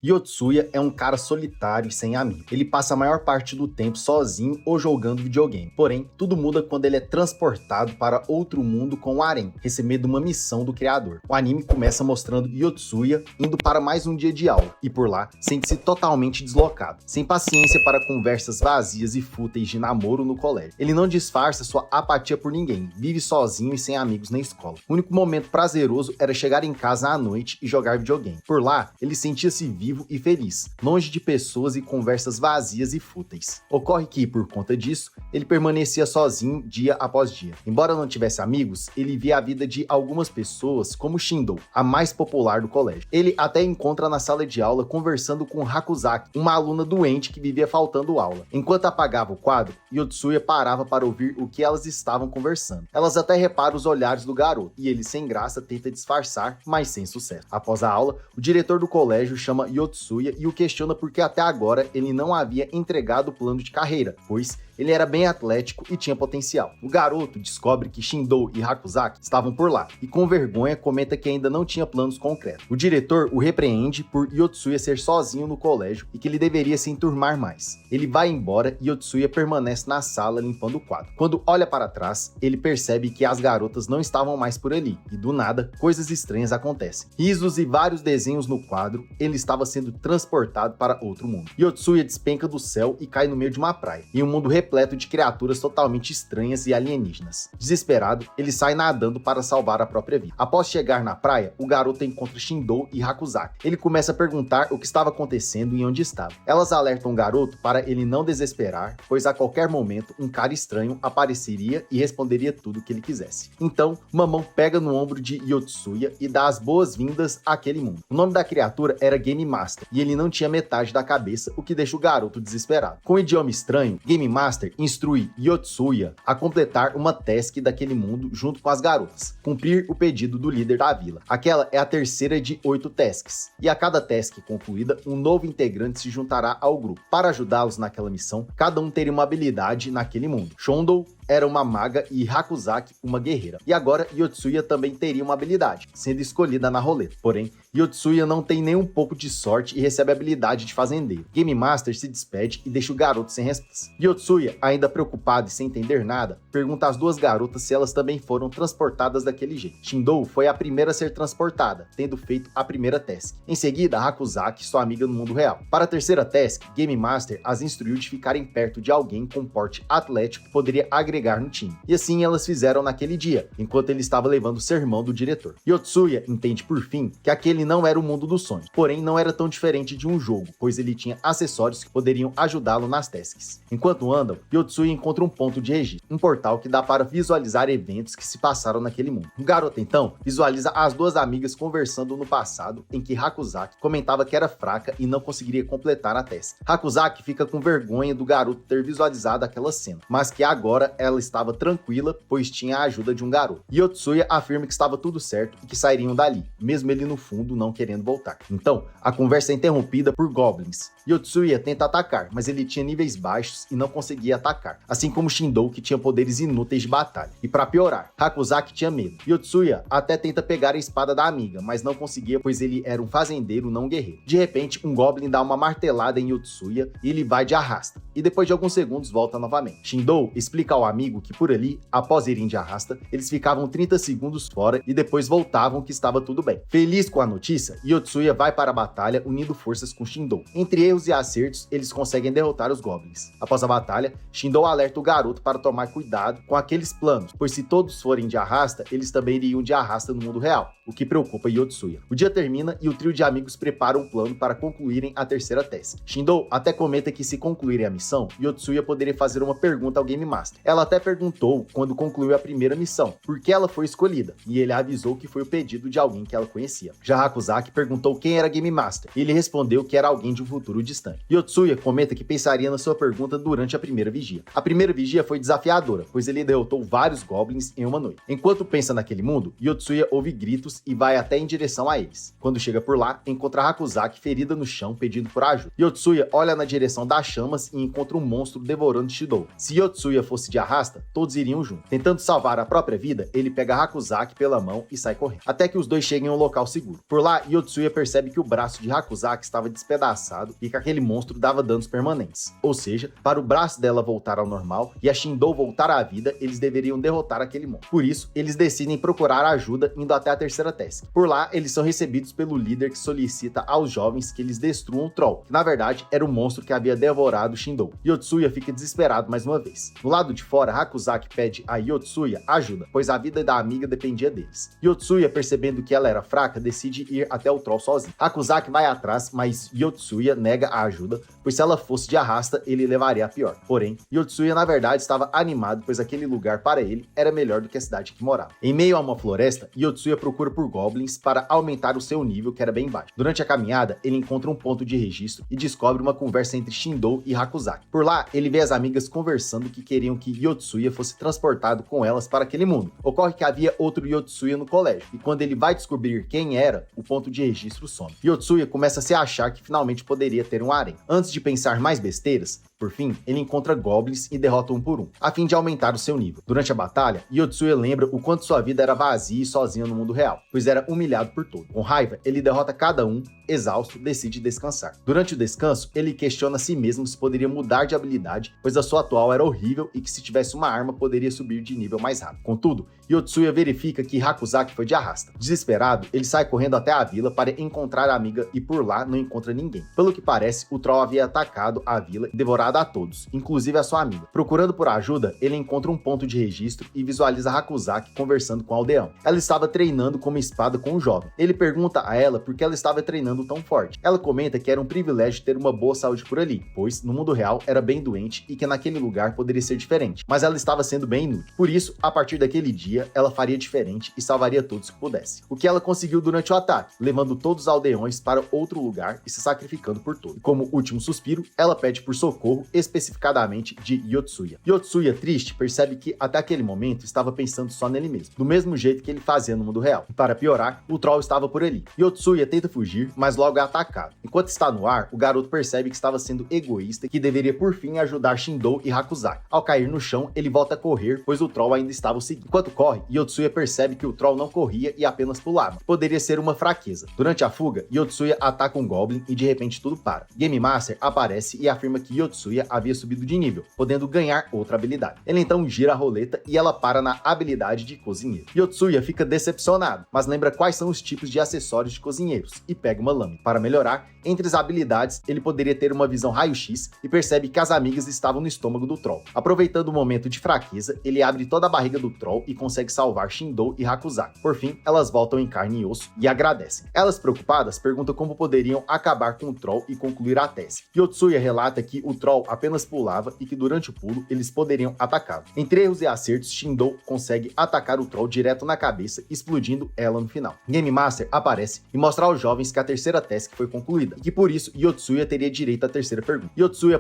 Yotsuya é um cara solitário e sem amigos. Ele passa a maior parte do tempo sozinho ou jogando videogame. Porém, tudo muda quando ele é transportado para outro mundo com o Harem, recebendo uma missão do criador. O anime começa mostrando Yotsuya indo para mais um dia de aula, e por lá, sente-se totalmente deslocado, sem paciência para conversas vazias e fúteis de namoro no colégio. Ele não disfarça sua apatia por ninguém, vive sozinho e sem amigos na escola. O único momento prazeroso era chegar em casa à noite e jogar videogame. Por lá, ele sentia-se vivo e feliz, longe de pessoas e conversas vazias e fúteis. Ocorre que, por conta disso, ele permanecia sozinho dia após dia. Embora não tivesse amigos, ele via a vida de algumas pessoas como Shindo, a mais popular do colégio. Ele até encontra na sala de aula conversando com Hakusaki, uma aluna doente que vivia faltando aula. Enquanto apagava o quadro, Yotsuya parava para ouvir o que elas estavam conversando. Elas até reparam os olhares do garoto, e ele sem graça tenta disfarçar, mas sem sucesso. Após a aula, o diretor do colégio chama Yotsuya e o questiona porque até agora ele não havia entregado o plano de carreira, pois ele era bem atlético e tinha potencial. O garoto descobre que Shindo e Hakusaki estavam por lá, e com vergonha comenta que ainda não tinha planos concretos. O diretor o repreende por Yotsuya ser sozinho no colégio e que ele deveria se enturmar mais. Ele vai embora e Yotsuya permanece na sala limpando o quadro. Quando olha para trás, ele percebe que as garotas não estavam mais por ali, e do nada, coisas estranhas acontecem. Risos e vários desenhos no quadro, ele estava sendo transportado para outro mundo. Yotsuya despenca do céu e cai no meio de uma praia, em um mundo repleto de criaturas totalmente estranhas e alienígenas. Desesperado, ele sai nadando para salvar a própria vida. Após chegar na praia, o garoto encontra Shindo e Hakusaki. Ele começa a perguntar o que estava acontecendo e onde estava. Elas alertam o garoto para ele não desesperar, pois a qualquer momento um cara estranho apareceria e responderia tudo o que ele quisesse. Então, Mamão pega no ombro de Yotsuya e dá as boas-vindas àquele mundo. O nome da criatura era Game Master, e ele não tinha metade da cabeça, o que deixa o garoto desesperado. Com um idioma estranho, Game Master instrui Yotsuya a completar uma task daquele mundo junto com as garotas, cumprir o pedido do líder da vila. Aquela é a terceira de 8 tasks, e a cada task concluída, um novo integrante se juntará ao grupo. Para ajudá-los naquela missão, cada um teria uma habilidade naquele mundo. Shondo era uma maga e Hakusaki uma guerreira. E agora Yotsuya também teria uma habilidade, sendo escolhida na roleta. Porém, Yotsuya não tem nem um pouco de sorte e recebe a habilidade de fazendeiro. Game Master se despede e deixa o garoto sem resposta. Yotsuya, ainda preocupado e sem entender nada, pergunta às duas garotas se elas também foram transportadas daquele jeito. Shindo foi a primeira a ser transportada, tendo feito a primeira task. Em seguida, Hakusaki, sua amiga no mundo real. Para a terceira task, Game Master as instruiu de ficarem perto de alguém com porte atlético que poderia agregar no time. E assim elas fizeram naquele dia, enquanto ele estava levando o sermão do diretor. Yotsuya entende por fim que aquele não era o mundo dos sonhos, porém não era tão diferente de um jogo, pois ele tinha acessórios que poderiam ajudá-lo nas tasks. Enquanto andam, Yotsuya encontra um ponto de registro, um portal que dá para visualizar eventos que se passaram naquele mundo. O garoto então visualiza as duas amigas conversando no passado, em que Hakusaki comentava que era fraca e não conseguiria completar a task. Hakusaki fica com vergonha do garoto ter visualizado aquela cena, mas que agora ela estava tranquila, pois tinha a ajuda de um garoto. Yotsuya afirma que estava tudo certo e que sairiam dali, mesmo ele no fundo não querendo voltar. Então, a conversa é interrompida por goblins. Yotsuya tenta atacar, mas ele tinha níveis baixos e não conseguia atacar, assim como Shindo, que tinha poderes inúteis de batalha. E para piorar, Hakusaki tinha medo. Yotsuya até tenta pegar a espada da amiga, mas não conseguia, pois ele era um fazendeiro, não um guerreiro. De repente, um goblin dá uma martelada em Yotsuya e ele vai de arrasta, e depois de alguns segundos volta novamente. Shindo explica ao amigo que por ali, após irem de arrasta, eles ficavam 30 segundos fora e depois voltavam que estava tudo bem. Feliz com a notícia, Yotsuya vai para a batalha unindo forças com Shindo. Entre erros e acertos, eles conseguem derrotar os goblins. Após a batalha, Shindo alerta o garoto para tomar cuidado com aqueles planos, pois se todos forem de arrasta, eles também iriam de arrasta no mundo real, o que preocupa Yotsuya. O dia termina e o trio de amigos prepara um plano para concluírem a terceira task. Shindo até comenta que se concluírem a missão, Yotsuya poderia fazer uma pergunta ao Game Master. Ela até perguntou, quando concluiu a primeira missão, por que ela foi escolhida, e ele avisou que foi o pedido de alguém que ela conhecia. Já Hakusaki perguntou quem era Game Master, e ele respondeu que era alguém de um futuro distante. Yotsuya comenta que pensaria na sua pergunta durante a primeira vigia. A primeira vigia foi desafiadora, pois ele derrotou vários goblins em uma noite. Enquanto pensa naquele mundo, Yotsuya ouve gritos deles e vai até em direção a eles. Quando chega por lá, encontra Hakusaki ferida no chão pedindo por ajuda. Yotsuya olha na direção das chamas e encontra um monstro devorando Shindou. Se Yotsuya fosse de arrasta, todos iriam junto. Tentando salvar a própria vida, ele pega Hakusaki pela mão e sai correndo, até que os dois cheguem a um local seguro. Por lá, Yotsuya percebe que o braço de Hakusaki estava despedaçado e que aquele monstro dava danos permanentes. Ou seja, para o braço dela voltar ao normal e a Shindou voltar à vida, eles deveriam derrotar aquele monstro. Por isso, eles decidem procurar ajuda indo até a terceira task. Por lá, eles são recebidos pelo líder que solicita aos jovens que eles destruam o Troll, que na verdade era o monstro que havia devorado Shindou. Yotsuya fica desesperado mais uma vez. No lado de fora, Hakusaki pede a Yotsuya ajuda, pois a vida da amiga dependia deles. Yotsuya, percebendo que ela era fraca, decide ir até o Troll sozinho. Hakusaki vai atrás, mas Yotsuya nega a ajuda, pois se ela fosse de arrasta, ele levaria a pior. Porém, Yotsuya na verdade estava animado, pois aquele lugar para ele era melhor do que a cidade que morava. Em meio a uma floresta, Yotsuya procura por goblins para aumentar o seu nível, que era bem baixo. Durante a caminhada, ele encontra um ponto de registro e descobre uma conversa entre Shindou e Hakusaki. Por lá, ele vê as amigas conversando que queriam que Yotsuya fosse transportado com elas para aquele mundo. Ocorre que havia outro Yotsuya no colégio, e quando ele vai descobrir quem era, o ponto de registro some. Yotsuya começa a se achar que finalmente poderia ter um harém. Antes de pensar mais besteiras, por fim, ele encontra goblins e derrota um por um, a fim de aumentar o seu nível. Durante a batalha, Yotsuya lembra o quanto sua vida era vazia e sozinha no mundo real, pois era humilhado por todos. Com raiva, ele derrota cada um, exausto, decide descansar. Durante o descanso, ele questiona a si mesmo se poderia mudar de habilidade, pois a sua atual era horrível e que se tivesse uma arma poderia subir de nível mais rápido. Contudo, Yotsuya verifica que Hakusaki foi de arrasta. Desesperado, ele sai correndo até a vila para encontrar a amiga e por lá não encontra ninguém. Pelo que parece, o Troll havia atacado a vila e devorado a todos, inclusive a sua amiga. Procurando por ajuda, ele encontra um ponto de registro e visualiza Hakusaki conversando com o aldeão. Ela estava treinando com uma espada com um jovem. Ele pergunta a ela por que ela estava treinando tão forte. Ela comenta que era um privilégio ter uma boa saúde por ali, pois no mundo real era bem doente e que naquele lugar poderia ser diferente, mas ela estava sendo bem inútil. Por isso, a partir daquele dia, ela faria diferente e salvaria todos que pudesse. O que ela conseguiu durante o ataque, levando todos os aldeões para outro lugar e se sacrificando por todos. Como último suspiro, ela pede por socorro, especificadamente de Yotsuya. Yotsuya, triste, percebe que até aquele momento estava pensando só nele mesmo, do mesmo jeito que ele fazia no mundo real. E para piorar, o Troll estava por ali. Yotsuya tenta fugir, mas logo é atacado. Enquanto está no ar, o garoto percebe que estava sendo egoísta e que deveria por fim ajudar Shindou e Hakusaki. Ao cair no chão, ele volta a correr, pois o Troll ainda estava o seguindo. Enquanto corre, Yotsuya percebe que o Troll não corria e apenas pulava. Poderia ser uma fraqueza. Durante a fuga, Yotsuya ataca um Goblin e de repente tudo para. Game Master aparece e afirma que Yotsuya havia subido de nível, podendo ganhar outra habilidade. Ele então gira a roleta e ela para na habilidade de cozinheiro. Yotsuya fica decepcionado, mas lembra quais são os tipos de acessórios de cozinheiros e pega uma lâmina. Para melhorar, entre as habilidades, ele poderia ter uma visão raio-x e percebe que as amigas estavam no estômago do Troll. Aproveitando o momento de fraqueza, ele abre toda a barriga do Troll e consegue salvar Shindou e Hakusaki. Por fim, elas voltam em carne e osso e agradecem. Elas, preocupadas, perguntam como poderiam acabar com o Troll e concluir a task. Yotsuya relata que o Troll apenas pulava e que durante o pulo eles poderiam atacá-lo. Entre erros e acertos, Shindou consegue atacar o Troll direto na cabeça, explodindo ela no final. Game Master aparece e mostra aos jovens que a terceira task foi concluída e que por isso Yotsuya teria direito à terceira pergunta. Yotsuya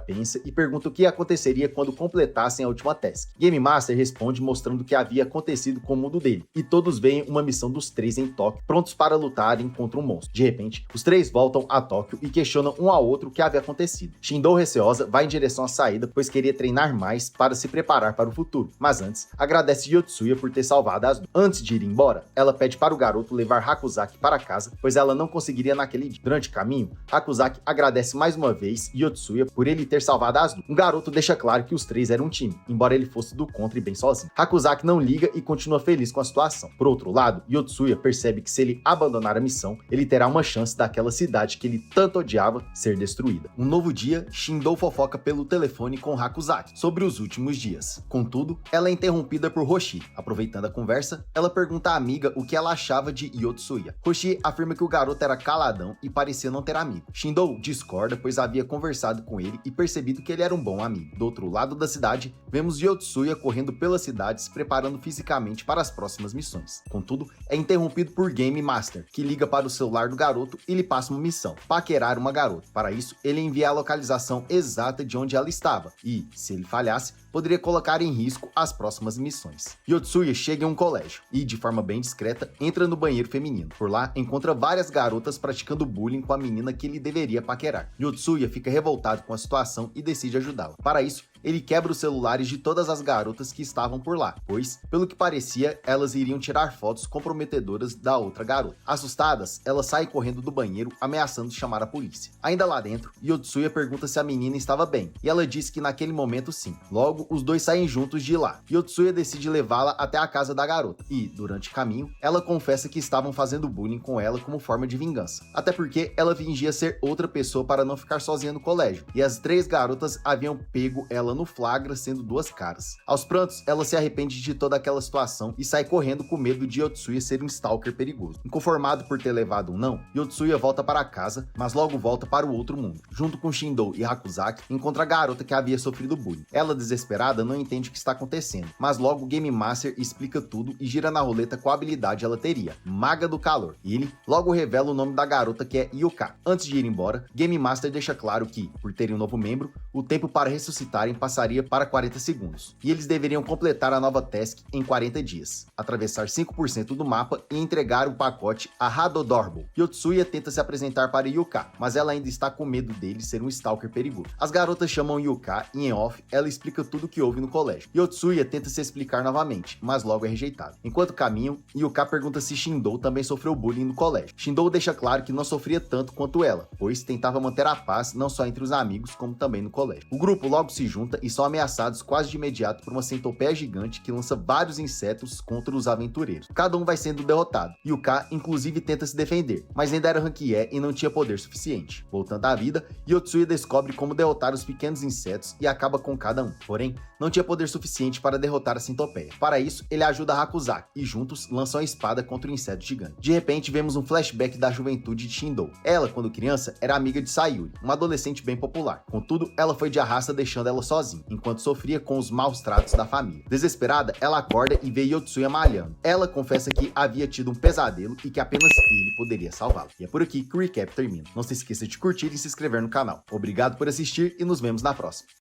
pensa e pergunta o que aconteceria quando completassem a última task. Game Master responde mostrando o que havia acontecido com o mundo dele, e todos veem uma missão dos três em Tóquio, prontos para lutarem contra um monstro. De repente, os três voltam a Tóquio e questionam um ao outro o que havia acontecido. Shindou, receosa, vai em direção à saída, pois queria treinar mais para se preparar para o futuro, mas antes, agradece Yotsuya por ter salvado as duas. Antes de ir embora, ela pede para o garoto levar Hakusaki para casa, pois ela não conseguiria naquele dia. Durante o caminho, Hakusaki agradece mais uma vez Yotsuya por ele ter salvado as duas. O garoto deixa claro que os três eram um time, embora ele fosse do contra e bem sozinho. Hakusaki não liga e continua feliz com a situação. Por outro lado, Yotsuya percebe que se ele abandonar a missão, ele terá uma chance daquela cidade que ele tanto odiava ser destruída. Um novo dia, Shindou fofoca pelo telefone com Hakusaki sobre os últimos dias. Contudo, ela é interrompida por Hoshi. Aproveitando a conversa, ela pergunta à amiga o que ela achava de Yotsuya. Hoshi afirma que o garoto era caladão e parecia não ter amigo. Shindou discorda, pois havia conversado com ele e percebido que ele era um bom amigo. Do outro lado da cidade, vemos Yotsuya correndo pela cidade se preparando fisicamente para as próximas missões. Contudo, é interrompido por Game Master, que liga para o celular do garoto e lhe passa uma missão: paquerar uma garota. Para isso, ele envia a localização exata de onde ela estava e, se ele falhasse, poderia colocar em risco as próximas missões. Yotsuya chega em um colégio e, de forma bem discreta, entra no banheiro feminino. Por lá, encontra várias garotas praticando bullying com a menina que ele deveria paquerar. Yotsuya fica revoltado com a situação e decide ajudá-la. Para isso, ele quebra os celulares de todas as garotas que estavam por lá, pois, pelo que parecia, elas iriam tirar fotos comprometedoras da outra garota. Assustadas, elas saem correndo do banheiro, ameaçando chamar a polícia. Ainda lá dentro, Yotsuya pergunta se a menina estava bem, e ela diz que naquele momento sim. Logo, os dois saem juntos de lá. Yotsuya decide levá-la até a casa da garota, e, durante o caminho, ela confessa que estavam fazendo bullying com ela como forma de vingança. Até porque ela fingia ser outra pessoa para não ficar sozinha no colégio, e as 3 garotas haviam pego ela no flagra sendo 2 caras. Aos prantos, ela se arrepende de toda aquela situação e sai correndo com medo de Yotsuya ser um stalker perigoso. Inconformado por ter levado um não, Yotsuya volta para casa, mas logo volta para o outro mundo. Junto com Shindou e Hakuzaki, encontra a garota que havia sofrido bullying. Ela, desesperada, não entende o que está acontecendo, mas logo o Game Master explica tudo e gira na roleta qual habilidade ela teria, Maga do Calor. E ele logo revela o nome da garota, que é Yuka. Antes de ir embora, Game Master deixa claro que, por terem um novo membro, o tempo para ressuscitarem passaria para 40 segundos, e eles deveriam completar a nova task em 40 dias, atravessar 5% do mapa e entregar o pacote a Hadodorbo. Yotsuya tenta se apresentar para Yuka, mas ela ainda está com medo dele ser um stalker perigoso. As garotas chamam Yuka e em off ela explica tudo o que houve no colégio. Yotsuya tenta se explicar novamente, mas logo é rejeitado. Enquanto caminham, Yuka pergunta se Shindou também sofreu bullying no colégio. Shindou deixa claro que não sofria tanto quanto ela, pois tentava manter a paz não só entre os amigos, como também no colégio. O grupo logo se junta e são ameaçados quase de imediato por uma centopeia gigante que lança vários insetos contra os aventureiros. Cada um vai sendo derrotado. Yuka inclusive tenta se defender, mas ainda era rank E e não tinha poder suficiente. Voltando à vida, Yotsuya descobre como derrotar os pequenos insetos e acaba com cada um. Porém, não tinha poder suficiente para derrotar a centopeia. Para isso, ele ajuda Hakuzaki e juntos lançam a espada contra o inseto gigante. De repente, vemos um flashback da juventude de Shindou. Ela, quando criança, era amiga de Sayuri, uma adolescente bem popular. Contudo, ela foi de arrasta deixando ela sozinha, enquanto sofria com os maus tratos da família. Desesperada, ela acorda e vê Yotsuya malhando. Ela confessa que havia tido um pesadelo e que apenas ele poderia salvá-la. E é por aqui que o recap termina. Não se esqueça de curtir e se inscrever no canal. Obrigado por assistir e nos vemos na próxima.